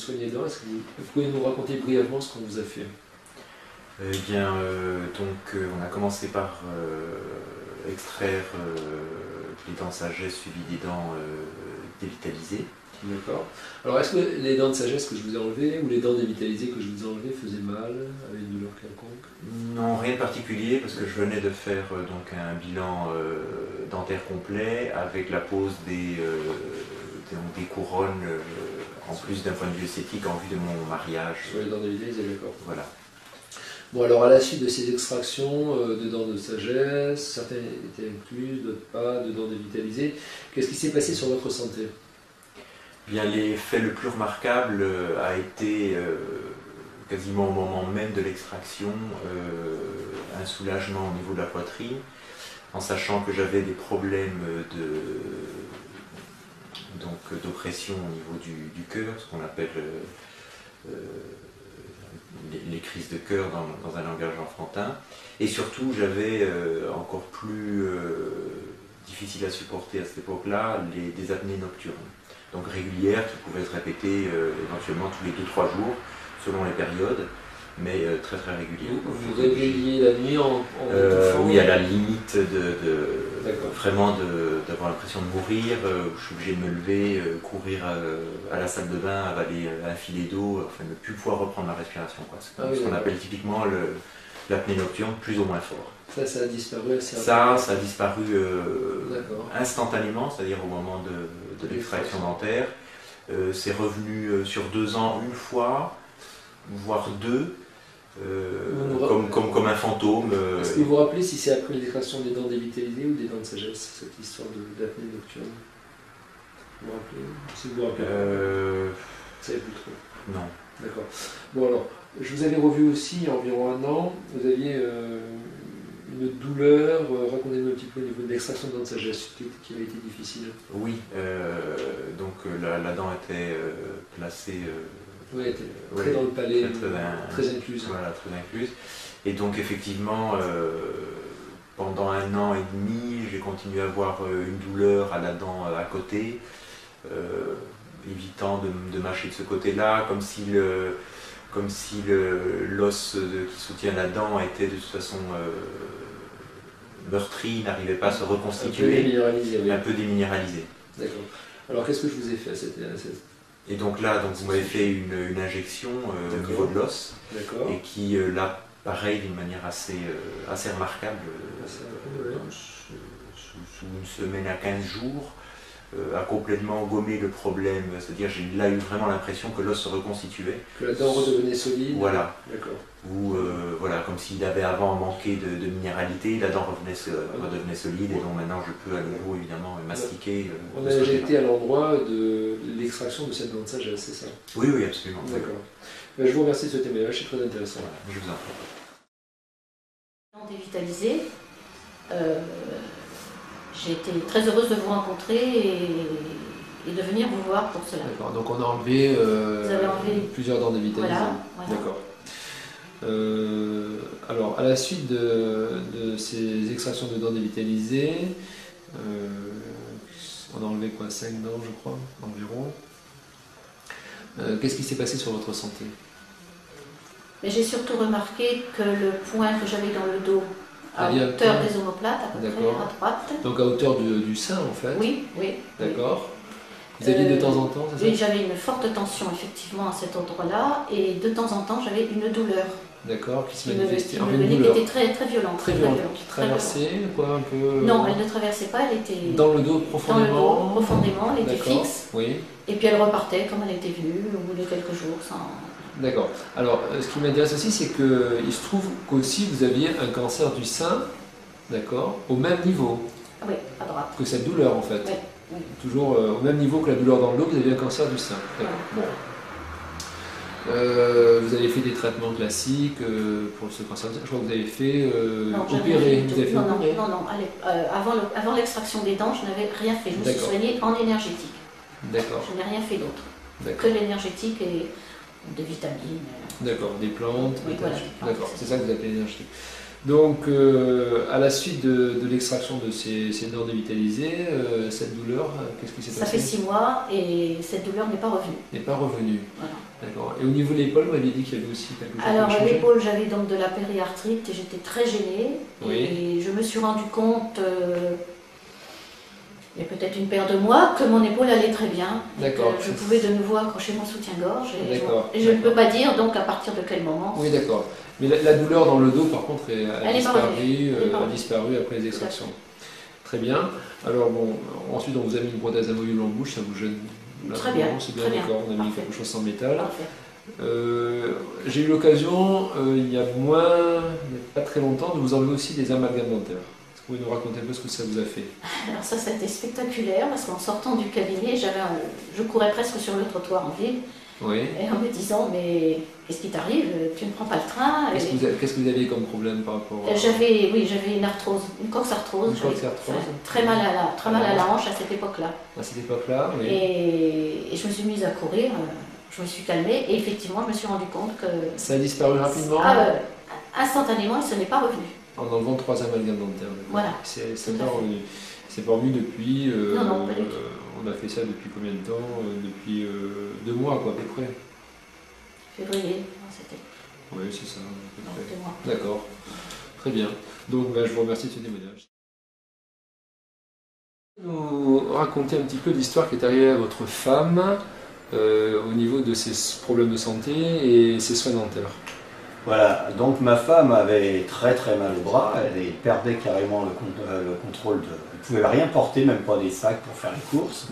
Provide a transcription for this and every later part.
soignez les dents. Est-ce que vous pouvez nous raconter brièvement ce qu'on vous a fait? Eh bien, on a commencé par extraire les dents de sagesse suivies des dents dévitalisées. D'accord. Alors, est-ce que les dents de sagesse que je vous ai enlevées ou les dents dévitalisées que je vous ai enlevées faisaient mal, avec une douleur quelconque? Non, rien de particulier, parce que je venais de faire donc un bilan dentaire complet avec la pose des couronnes en plus d'un point de vue esthétique en vue de mon mariage. Sur les dents dévitalisées, d'accord. Voilà. Bon, alors à la suite de ces extractions de dents de sagesse, certaines étaient incluses, d'autres pas, de dents dévitalisées, qu'est-ce qui s'est passé sur votre santé? Bien, l'effet le plus remarquable a été quasiment au moment même de l'extraction, un soulagement au niveau de la poitrine, en sachant que j'avais des problèmes d'oppression au niveau du cœur, ce qu'on appelle les crises de cœur dans un langage enfantin. Et surtout, j'avais encore plus difficile à supporter à cette époque-là, des apnées nocturnes. Donc régulières, qui pouvaient se répéter éventuellement tous les 2-3 jours, selon les périodes, mais très très régulières. Vous réveilliez la nuit en oui, à la limite vraiment d'avoir l'impression de mourir. Je suis obligé de me lever, courir à la salle de bain, avaler un filet d'eau, enfin ne plus pouvoir reprendre la respiration. C'est ce qu'on appelle typiquement l'apnée nocturne, plus ou moins fort. Ça a disparu assez rapidement. Ça a disparu instantanément, c'est-à-dire au moment de l'extraction dentaire. C'est revenu sur 2 ans une fois, voire 2, comme un fantôme. Est-ce que vous vous rappelez si c'est après l'extraction des dents dévitalisées ou des dents de sagesse, cette histoire d'apnée nocturne? Vous vous rappelez? Si vous vous rappelez vous savez plus trop? Non. D'accord. Bon alors, je vous avais revu aussi il y a environ 1 an, vous aviez une douleur, racontez-nous un petit peu au niveau de l'extraction de dents de sagesse qui avait été difficile. Oui, donc la dent était placée oui, très dans le palais, très incluse. Voilà, très incluse. Et donc effectivement, pendant 1 an et demi, j'ai continué à avoir une douleur à la dent à côté, évitant de mâcher de ce côté-là, comme si l'os qui soutient la dent était de toute façon meurtri, n'arrivait pas à se reconstituer, un peu déminéralisé. D'accord. Alors qu'est-ce que je vous ai fait à cette... Et donc là, vous m'avez fait une injection au niveau de l'os, et qui, là, pareil, d'une manière assez remarquable, sous 1 semaine à 15 jours, a complètement gommé le problème. C'est-à-dire, j'ai là eu vraiment l'impression que l'os se reconstituait. Que la dent redevenait solide. Voilà. D'accord. Ou voilà, comme s'il avait avant manqué de minéralité, la dent redevenait solide, et donc maintenant je peux à nouveau évidemment mastiquer. On a injecté à l'endroit de l'extraction de cette dent de sagesse, c'est ça? Oui, oui, absolument. D'accord. Je vous remercie de ce témoignage, c'est très intéressant. Voilà, je vous en prie. Dévitalisé, j'ai été très heureuse de vous rencontrer et de venir vous voir pour cela. D'accord, donc on a enlevé, plusieurs dents dévitalisées. Voilà. D'accord. Alors, à la suite de ces extractions de dents dévitalisées, on a enlevé quoi, 5 dents, je crois, environ. Qu'est-ce qui s'est passé sur votre santé? Mais j'ai surtout remarqué que le point que j'avais dans le dos, à hauteur des omoplates, à peu près, à droite. Donc à hauteur du sein, en fait? Oui, oui. D'accord. Vous aviez de temps en temps, c'est ça? Oui, j'avais une forte tension, effectivement, à cet endroit-là, et de temps en temps, j'avais une douleur. D'accord, qui se manifestait en une douleur. Qui était très, très violente. Très violente. Qui traversait, quoi, un peu... Non, elle ne traversait pas, elle était... Dans le dos, profondément? Dans le dos, profondément, elle était fixe. Oui. Et puis elle repartait comme elle était venue, au bout de quelques jours, sans... D'accord. Alors, ce qui m'intéresse aussi, c'est qu'il se trouve qu'aussi vous aviez un cancer du sein, d'accord, au même niveau. Oui, à droite. Que cette douleur, en fait. Oui, oui. Toujours au même niveau que la douleur dans le dos, vous aviez un cancer du sein. D'accord. Oui. Bon. Vous avez fait des traitements classiques pour ce cancer du sein. Je crois que vous avez fait opérer. Non. Avant l'extraction des dents, je n'avais rien fait. Je me suis soignée en énergétique. D'accord. Je n'ai rien fait d'autre. Que l'énergétique et des vitamines. D'accord, des plantes. Oui, voilà. D'accord, c'est ça que vous appelez l'énergétique. Donc, à la suite de l'extraction de ces nerfs dévitalisés, cette douleur, qu'est-ce qui s'est passé? Ça fait 6 mois et cette douleur n'est pas revenue. N'est pas revenue. Voilà. D'accord. Et au niveau de l'épaule, vous m'aviez dit qu'il y avait aussi quelque chose. Alors, à l'épaule, j'avais donc de la périarthrite et j'étais très gênée. Oui. Et je me suis rendu compte, il y a peut-être une paire de mois, que mon épaule allait très bien. D'accord. Je pouvais de nouveau accrocher mon soutien-gorge. Et je ne d'accord. peux pas dire donc à partir de quel moment. Oui, d'accord. Mais la douleur dans le dos, par contre, a disparu après les extractions. Très bien. Alors, bon, ensuite, on vous a mis une prothèse amovible en bouche, ça vous gêne? Très bien. C'est bien, d'accord. On a mis quelque chose sans métal. Parfait. J'ai eu l'occasion, il y a pas très longtemps, de vous enlever aussi des amalgames dentaires. Est-ce que vous pouvez nous raconter un peu ce que ça vous a fait? Alors ça a été spectaculaire parce qu'en sortant du cabinet, je courais presque sur le trottoir en ville. Oui. Et en me disant, mais qu'est-ce qui t'arrive? Tu ne prends pas le train. Qu'est-ce que vous aviez comme problème par rapport à... J'avais une arthrose, une coxarthrose. Très mal à la hanche à cette époque-là. À cette époque-là, oui. Et je me suis mise à courir, je me suis calmée et effectivement, je me suis rendu compte que... Ça a disparu rapidement? Instantanément, et ce n'est pas revenu. En enlevant 3 amalgames dentaires. Voilà. C'est pas revenu. C'est pas revenu depuis... Non, pas du tout. On a fait ça depuis combien de temps? Depuis 2 mois, quoi, à peu près. Février, c'était. Oui, c'est ça, à peu près. 2 mois. D'accord. Très bien. Donc, je vous remercie de ce témoignage. Vous raconter un petit peu l'histoire qui est arrivée à votre femme au niveau de ses problèmes de santé et ses soins dentaires. Voilà, donc ma femme avait très très mal au bras, elle perdait carrément le contrôle de... Elle ne pouvait rien porter, même pas des sacs pour faire les courses,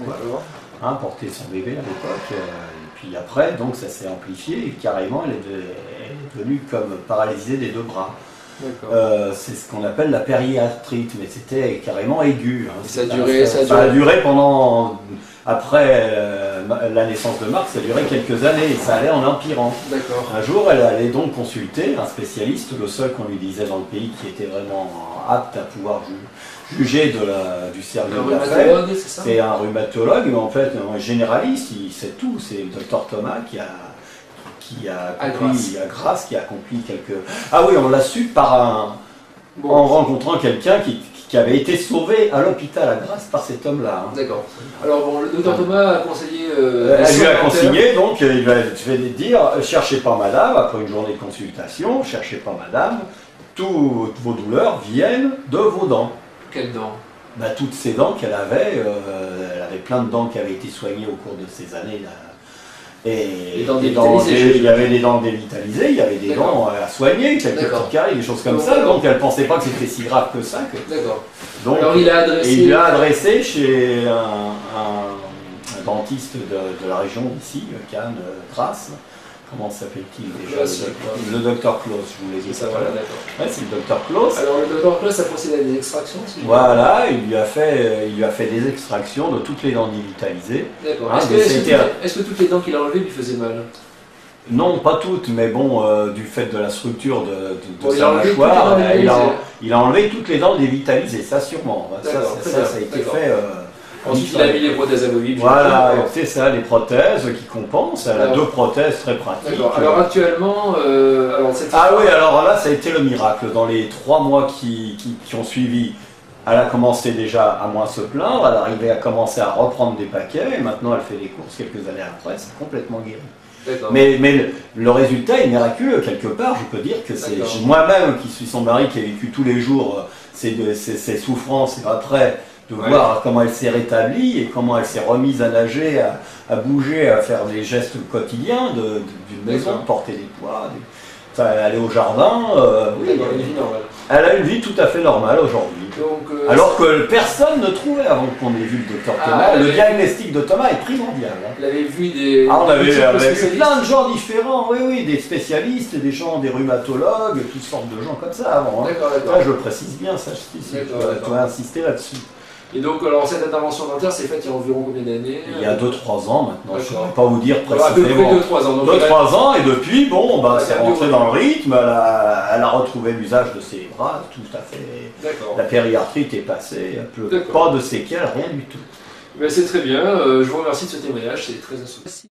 hein, porter son bébé à l'époque. Et puis après, donc ça s'est amplifié et carrément elle est devenue comme paralysée des 2 bras. C'est ce qu'on appelle la périarthrite, mais c'était carrément aigu. Hein. Ça a duré pendant... Après la naissance de Marc, ça a duré quelques années et ça allait en empirant. Un jour, elle allait donc consulter un spécialiste, le seul qu'on lui disait dans le pays qui était vraiment apte à pouvoir juger du sérieux de l'affaire. C'est un rhumatologue, mais en fait un généraliste, il sait tout. C'est le docteur Thomas qui a accompli quelques... Ah oui, on l'a su en rencontrant quelqu'un qui avait été sauvé à l'hôpital à Grasse par cet homme-là. Hein. D'accord. Alors bon, le docteur Thomas a conseillé... elle lui a consigné, donc je vais dire, cherchez pas madame, après une journée de consultation, cherchez pas madame, toutes vos douleurs viennent de vos dents. Quelles dents? Toutes ces dents qu'elle avait, elle avait plein de dents qui avaient été soignées au cours de ces années là. Et il y avait des dents dévitalisées, il y avait des dents à soigner, quelques petits caries, des choses comme ça, donc elle ne pensait pas que c'était si grave que ça. Donc, alors il lui a adressé chez un dentiste de la région ici, Cannes, Grasse. Comment s'appelle-t-il déjà? Le docteur Claus, je vous l'ai dit. C'est le docteur Claus. Alors le docteur Claus a procédé à des extractions, voilà, il lui a fait des extractions de toutes les dents dévitalisées. D'accord. Est-ce que toutes les dents qu'il a enlevées lui faisaient mal? Non, pas toutes, mais bon, du fait de la structure de sa mâchoire, il a enlevé toutes les dents dévitalisées, ça sûrement. Ça a été fait... Ensuite, il a mis les prothèses amovibles. Voilà, c'est ça, les prothèses qui compensent. Elle a 2 prothèses très pratiques. Alors actuellement, alors là, ça a été le miracle. Dans les 3 mois qui ont suivi, elle a commencé déjà à moins se plaindre. Elle arrivait à commencer à reprendre des paquets. Et maintenant, elle fait des courses quelques années après. C'est complètement guéri. Mais le résultat est miraculeux quelque part. Je peux dire que c'est moi-même qui suis son mari, qui a vécu tous les jours ses souffrances et après... de voir comment elle s'est rétablie et comment elle s'est remise à nager, à bouger, à faire des gestes quotidiens d'une maison, porter des poids, aller au jardin. Elle a une vie tout à fait normale aujourd'hui. Alors que personne ne trouvait avant qu'on ait vu le docteur Thomas. Le diagnostic de Thomas est primordial. Hein. Vous l'avez vu des... on avait vu plein de gens différents, oui, des spécialistes, des rhumatologues, toutes sortes de gens comme ça avant. Hein. Là, je le précise bien, ça, je dois insister là-dessus. Et donc, alors cette intervention dentaire s'est faite il y a environ combien d'années? Il y a 2-3 ans maintenant, je ne saurais pas vous dire précisément. À peu près 2-3 ans. 2-3 ans, et depuis, c'est rentré dans le rythme, elle a retrouvé l'usage de ses bras, tout à fait. La périarthrite est passée, pas de séquelles, rien du tout. C'est très bien, je vous remercie de ce témoignage, c'est très instructif.